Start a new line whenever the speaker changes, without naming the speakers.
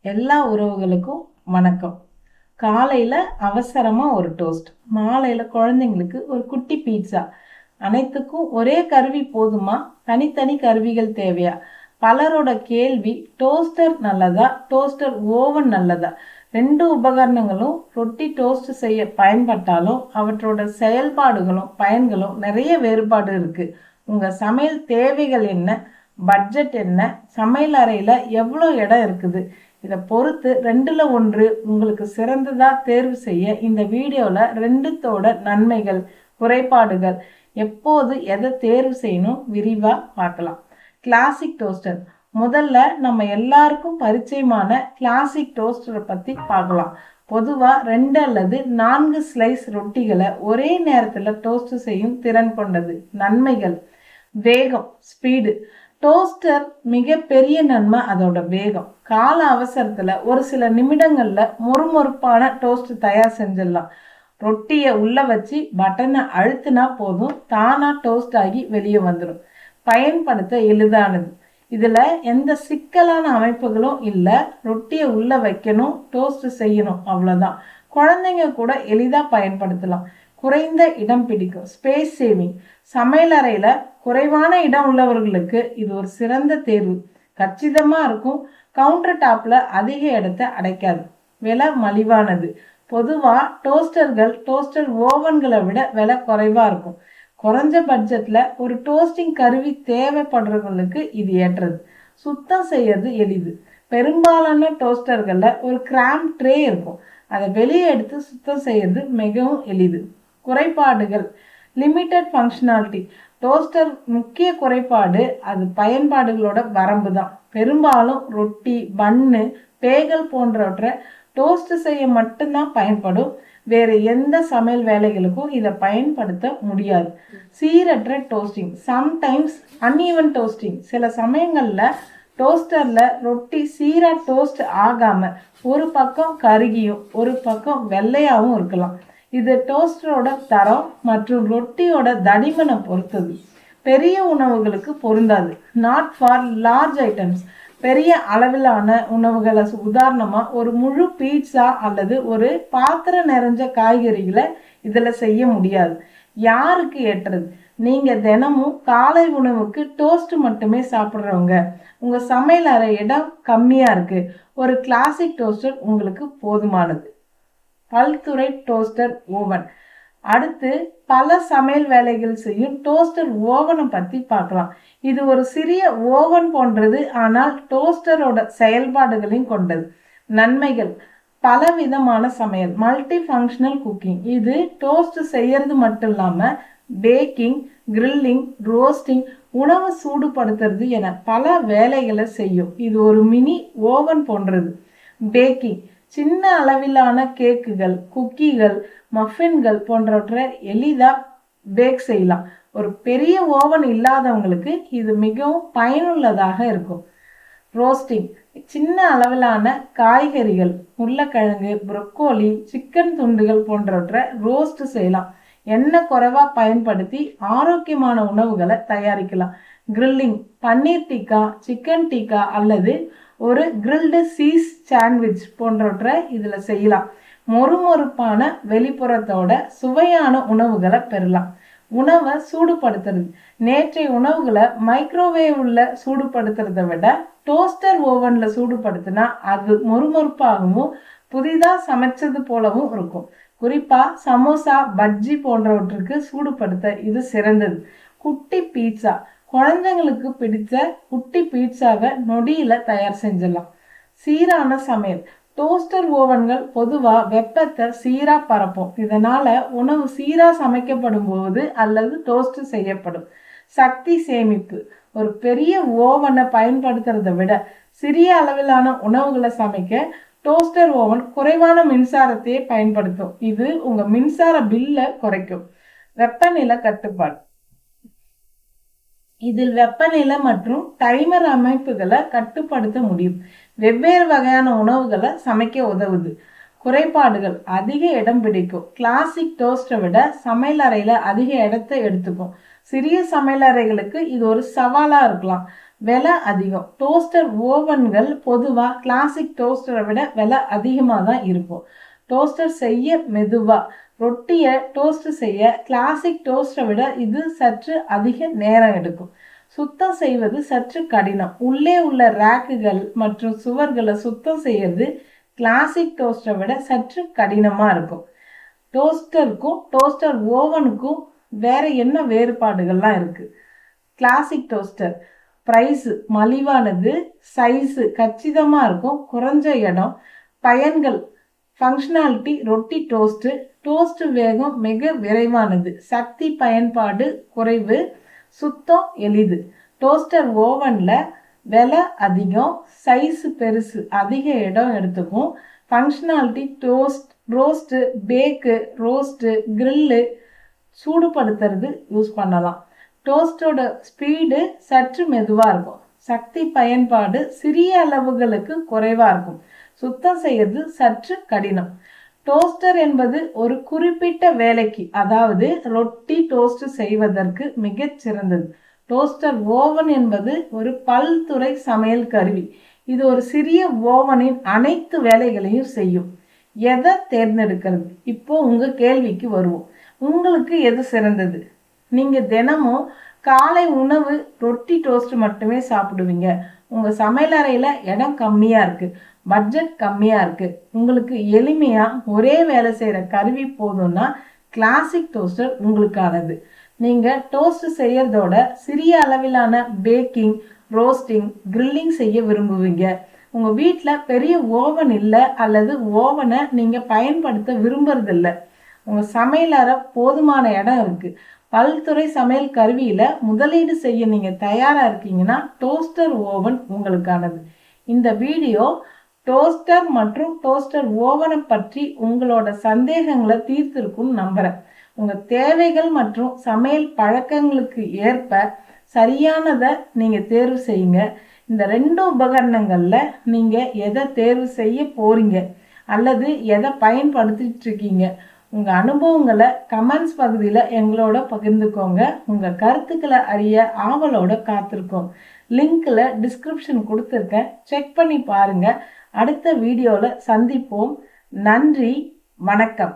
எல்லா உறவுகளுக்கும் வணக்கம். காலையில் அவசரமாக ஒரு டோஸ்ட், மாலையில் குழந்தைங்களுக்கு ஒரு குட்டி பீட்சா. அனைத்துக்கும் ஒரே கருவி போதுமா, தனித்தனி கருவிகள் தேவையா? பலரோட கேள்வி, டோஸ்டர் நல்லதா, டோஸ்டர் ஓவன் நல்லதா? ரெண்டு உபகரணங்களும் ரொட்டி டோஸ்ட் செய்ய பயன்பட்டாலும் அவற்றோட செயல்பாடுகளும் பயன்களும் நிறைய வேறுபாடு இருக்குது. உங்கள் சமையல் தேவைகள் என்ன, பட்ஜெட் என்ன, சமையல் அறையில் எவ்வளோ இடம் இருக்குது, இதை பொறுத்து ரெண்டுல ஒன்று உங்களுக்கு சிறந்ததா தேர்வு செய்ய இந்த வீடியோவில் ரெண்டுத்தோட நன்மைகள் குறைபாடுகள், எப்போது எதை தேர்வு செய்யணும் விரிவாக பார்க்கலாம். Classic toaster. முதல்ல நம்ம எல்லாருக்கும் பரிச்சயமான கிளாசிக் டோஸ்டரை பற்றி பார்க்கலாம். பொதுவாக 2 அல்லது 4 ஸ்லைஸ் ரொட்டிகளை ஒரே நேரத்தில் டோஸ்ட் செய்யும் திறன் கொண்டது. நன்மைகள்: வேகம், ஸ்பீடு. டோஸ்டர் மிக பெரிய நன்மை அதோட வேகம். கால அவசரத்தில் ஒரு சில நிமிடங்களில் மொறுமொறுப்பான டோஸ்ட் தயார் செஞ்சிடலாம். ரொட்டியை உள்ளே வச்சு பட்டனை அழுத்தினா போதும், தானாக டோஸ்ட் ஆகி வெளியே வந்துடும். பயன்படுத்த எளிதானது. இதில் எந்த சிக்கலான அமைப்புகளும் இல்லை. ரொட்டியை உள்ளே வைக்கணும், டோஸ்ட் செய்யணும், அவ்வளோதான். குழந்தைங்க கூட எளிதாக பயன்படுத்தலாம். குறைந்த இடம் பிடிக்கும், ஸ்பேஸ் சேவிங். சமையலறையில் குறைவான இடம் உள்ளவர்களுக்கு இது ஒரு சிறந்த தேர்வு. கச்சிதமாக இருக்கும், கவுண்டர் டாப்பில் அதிக இடத்தை அடைக்காது. விலை மலிவானது. பொதுவாக டோஸ்டர்கள் டோஸ்டர் ஓவன்களை விட விலை குறைவாக இருக்கும். குறைஞ்ச பட்ஜெட்டில் ஒரு டோஸ்டிங் கருவி தேவைப்படுறவங்களுக்கு இது ஏற்றது. சுத்தம் செய்யறது எளிது. பெரும்பாலான டோஸ்டர்களில் ஒரு கிராம் ட்ரே இருக்கும், அதை வெளியே எடுத்து சுத்தம் செய்யறது மிகவும் எளிது. குறைபாடுகள்: லிமிட்டட் ஃபங்க்ஷனாலிட்டி. டோஸ்டர் முக்கிய குறைபாடு அது பயன்பாடுகளோட வரம்பு தான். பெரும்பாலும் ரொட்டி, பன்னு, பேகல் போன்றவற்றை டோஸ்ட் செய்ய மட்டும்தான் பயன்படும். வேறு எந்த சமையல் வேலைகளுக்கும் இதை பயன்படுத்த முடியாது. சீரற்ற டோஸ்டிங், சம்டைம்ஸ் அன்ஈவன் டோஸ்டிங். சில சமயங்களில் டோஸ்டரில் ரொட்டி சீராக டோஸ்ட் ஆகாமல் ஒரு பக்கம் கருகியும் ஒரு பக்கம் வெள்ளையாகவும் இருக்கலாம். இது டோஸ்டரோட தரம் மற்றும் ரொட்டியோட தடிமனை பொறுத்தது. பெரிய உணவுகளுக்கு பொருந்தாது. Not for large items. பெரிய அளவிலான உணவுகளை, உதாரணமாக ஒரு முழு பீட்சா அல்லது ஒரு பாத்திரம் நிறைஞ்ச காய்கறிகளை இதில் செய்ய முடியாது. யாருக்கு ஏற்றது? நீங்கள் தினமும் காலை உணவுக்கு டோஸ்ட் மட்டுமே சாப்பிட்றவங்க, உங்கள் சமையல் அறை இடம் கம்மியாக இருக்குது, ஒரு கிளாசிக் டோஸ்டர் உங்களுக்கு போதுமானது. பல்துறை டோஸ்டர் ஓவன். அடுத்து பல சமையல் வேலைகள் செய்யும் டோஸ்டர் ஓவனை பற்றி பார்க்கலாம். இது ஒரு சிறிய ஓவன் போன்றது, ஆனால் டோஸ்டரோட செயல்பாடுகளையும் கொண்டது. நன்மைகள்: பலவிதமான சமையல், மல்டி ஃபங்க்ஷனல் குக்கிங். இது டோஸ்ட் செய்யறது மட்டும் இல்லாமல் பேக்கிங், கிரில்லிங், ரோஸ்டிங், உணவை சூடுபடுத்துறது என பல வேலைகளை செய்யும். இது ஒரு மினி ஓவன் போன்றது. பேக்கிங்: சின்ன அளவிலான கேக்குகள், குக்கீகள், மஃபின்கள் போன்றவற்றை எளிதாக பேக் செய்யலாம். ஒரு பெரிய ஓவன் இல்லாதவங்களுக்கு இது மிகவும் பயனுள்ளதாக இருக்கும். ரோஸ்டிங்: சின்ன அளவிலான காய்கறிகள், உருளைக்கிழங்கு, ப்ரொக்கோலி, சிக்கன் துண்டுகள் போன்றவற்றை ரோஸ்ட் செய்யலாம். எண்ணெய் குறைவாக பயன்படுத்தி ஆரோக்கியமான உணவுகளை தயாரிக்கலாம். கிரில்லிங்: பன்னீர் டிக்கா, சிக்கன் டிக்கா அல்லது ஒரு கிரில்டு சீஸ் சாண்ட்விச் போன்றவற்றை இதில் செய்யலாம். மொறுமொறுப்பான வெளிப்புறத்தோட சுவையான உணவுகளை பெறலாம். உணவை சூடுபடுத்துறது: நேற்றைய உணவுகளை மைக்ரோவேவ்ல சூடுபடுத்துறதை விட டோஸ்டர் ஓவனில் சூடுபடுத்தினா அது மொறுமொறுப்பாகவும் புதிதாக சமைச்சது போலவும் இருக்கும். குறிப்பாக சமோசா, பஜ்ஜி போன்றவற்றுக்கு சூடுபடுத்த இது சிறந்தது. குட்டி பீட்சா: குழந்தைங்களுக்கு பிடித்த குட்டி பீட்சாவை நொடியில் தயார் செஞ்சிடலாம். சீரான சமையல்: டோஸ்டர் ஓவன்கள் பொதுவாக வெப்பத்தை சீராக பரப்பும். இதனால் உணவு சீராக சமைக்கப்படும் போது அல்லது டோஸ்ட் செய்யப்படும். சக்தி சேமிப்பு: ஒரு பெரிய ஓவனை பயன்படுத்துறதை விட சிறிய அளவிலான உணவுகளை சமைக்க டோஸ்டர் ஓவன் குறைவான மின்சாரத்தையே பயன்படுத்தும். இது உங்கள் மின்சார பில்லை குறைக்கும். வெப்பநிலை கட்டுப்பாடு: இதில் வெப்பநிலை மற்றும் டைமர் அமைப்புகளை கட்டுப்படுத்த முடியும். வெவ்வேறு வகையான உணவுகளை சமைக்க உதவுது. குறைபாடுகள்: அதிக இடம் பிடிக்கும். கிளாசிக் டோஸ்டரை விட சமையல் அறையில் அதிக இடத்தை எடுத்துக்கும். சிறிய சமையல் அறைகளுக்கு இது ஒரு சவாலாக இருக்கலாம். விலை அதிகம். டோஸ்டர் ஓவன்கள் பொதுவாக கிளாசிக் டோஸ்டரை விட விலை அதிகமாக தான் இருக்கும். டோஸ்டர் செய்ய மெதுவா. ரொட்டியை டோஸ்ட் செய்ய கிளாசிக் டோஸ்டரை விட இது சற்று அதிக நேரம் எடுக்கும். சுத்தம் செய்வது சற்று கடினம். உள்ளே உள்ள ரேக்குகள் மற்றும் சுவர்களை சுத்தம் செய்யறது கிளாசிக் டோஸ்டரை விட சற்று கடினமாக இருக்கும். டோஸ்டருக்கும் டோஸ்டர் ஓவனுக்கும் வேற என்ன வேறுபாடுகள்லாம் இருக்குது? கிளாசிக் டோஸ்டர் ப்ரைஸு மலிவானது, சைஸு கச்சிதமாக இருக்கும், குறைஞ்ச இடம், பயன்கள் ஃபங்க்ஷனாலிட்டி ரொட்டி டோஸ்ட்டு, டோஸ்ட்டு வேகம் மிக விரைவானது, சக்தி பயன்பாடு குறைவு, சுத்தம் எளிது. டோஸ்டர் ஓவனில் விலை அதிகம், சைஸு பெருசு, அதிக இடம் எடுத்துக்கும், functionality toast, roast, bake, roast, grill, சூடுபடுத்துறது யூஸ் பண்ணலாம். டோஸ்டோட ஸ்பீடு சற்று மெதுவாக இருக்கும். சக்தி பயன்பாடு சிறிய அளவுகளுக்கு குறைவாக இருக்கும். சுத்தம் செய்யறது சற்று கடினம். டோஸ்டர் என்பது ஒரு குறிப்பிட்ட வேலைக்கு, அதாவது ரொட்டி டோஸ்ட் செய்வதற்கு மிகச் சிறந்தது. டோஸ்டர் ஓவன் என்பது ஒரு பல்துறை சமையல் கருவி. இது ஒரு சிறிய ஓவனின் அனைத்து வேலைகளையும் செய்யும். எதை தேர்ந்தெடுக்கிறது? இப்போ உங்க கேள்விக்கு வருவோம். உங்களுக்கு எது சிறந்தது? நீங்க தினமும் காலை உணவு ரொட்டி டோஸ்ட் மட்டுமே சாப்பிடுவீங்க. உங்க சமையலறையில இடம் கம்மியா இருக்கு, பட்ஜெட் கம்மியா இருக்கு, உங்களுக்கு எளிமையா ஒரே வேலை செய்யற கருவி போதும்னா கிளாசிக் டோஸ்டர் உங்களுக்கானது. நீங்க டோஸ்ட் செய்யறதோட சிறிய அளவிலான பேக்கிங், ரோஸ்டிங், கிரில்லிங் செய்ய விரும்புவீங்க. உங்க வீட்டில் பெரிய ஓவன் இல்லை அல்லது ஓவனை நீங்க பயன்படுத்த விரும்புறதில்ல. உங்க சமையலறை போதுமான இடம் இருக்கு, பல்துறை சமையல் கருவியில முதலீடு செய்ய நீங்க தயாரா இருக்கீங்கன்னா டோஸ்டர் ஓவன் உங்களுக்கானது. இந்த வீடியோ டோஸ்டர் மற்றும் டோஸ்டர் ஓவனை பற்றி உங்களோட சந்தேகங்களை தீர்த்திருக்கும் நம்புறேன். உங்க தேவைகள் மற்றும் சமையல் பழக்கங்களுக்கு ஏற்ப சரியானதை நீங்க தேர்வு செய்யுங்க. இந்த 2 உபகரணங்கள்ல நீங்க எதை தேர்வு செய்ய போறீங்க அல்லது எதை பயன்படுத்திட்டு இருக்கீங்க? உங்க அனுபவங்களை கமெண்ட்ஸ் பகுதியில் எங்களோட பகிர்ந்துக்கோங்க. உங்க கருத்துக்களை அறிய ஆவலோட காத்திருக்கோம். லிங்க்ல டிஸ்கிரிப்ஷன் கொடுத்துருக்கேன், செக் பண்ணி பாருங்க. அடுத்த வீடியோவில் சந்திப்போம். நன்றி, வணக்கம்.